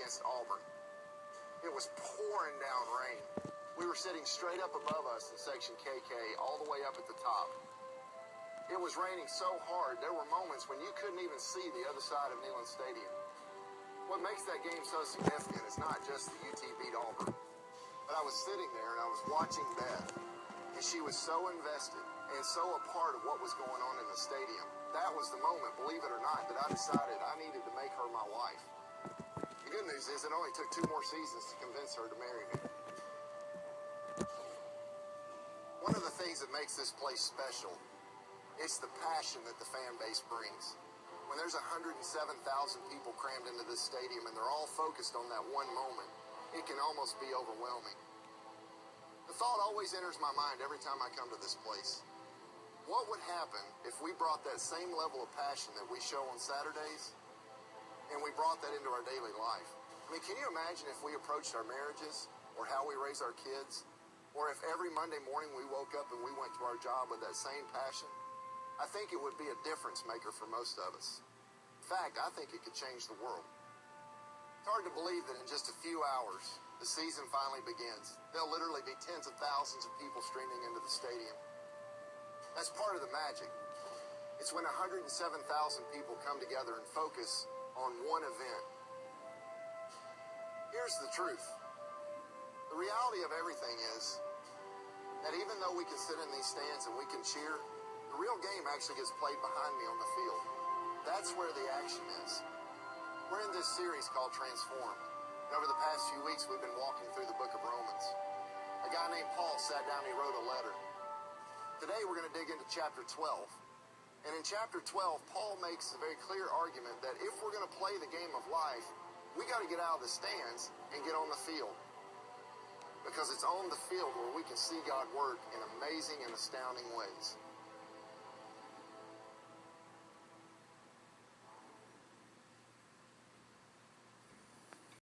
against Auburn. It was pouring down rain. We were sitting straight up above us in section KK, all the way up at the top. It was raining so hard, there were moments when you couldn't even see the other side of Neyland Stadium. What makes that game so significant is not just the UT beat Auburn, but I was sitting there and I was watching Beth, and she was so invested and so a part of what was going on in the stadium. That was the moment, believe it or not, that I decided I needed to make her my wife. The good news is it only took 2 more seasons to convince her to marry me. One of the things that makes this place special is the passion that the fan base brings. When there's 107,000 people crammed into this stadium and they're all focused on that one moment, it can almost be overwhelming. The thought always enters my mind every time I come to this place. What would happen if we brought that same level of passion that we show on Saturdays and we brought that into our daily life? I mean, can you imagine if we approached our marriages or how we raise our kids, or if every Monday morning we woke up and we went to our job with that same passion? I think it would be a difference maker for most of us. In fact, I think it could change the world. It's hard to believe that in just a few hours, the season finally begins. There'll literally be tens of thousands of people streaming into the stadium. That's part of the magic. It's when 107,000 people come together and focus on one event. Here's the truth. The reality of everything is that even though we can sit in these stands and we can cheer, the real game actually gets played behind me on the field. That's where the action is. We're in this series called Transformed. And over the past few weeks, we've been walking through the book of Romans. A guy named Paul sat down and he wrote a letter. Today, we're going to dig into chapter 12. And in chapter 12, Paul makes a very clear argument that if we're going to play the game of life, we got to get out of the stands and get on the field. Because it's on the field where we can see God work in amazing and astounding ways.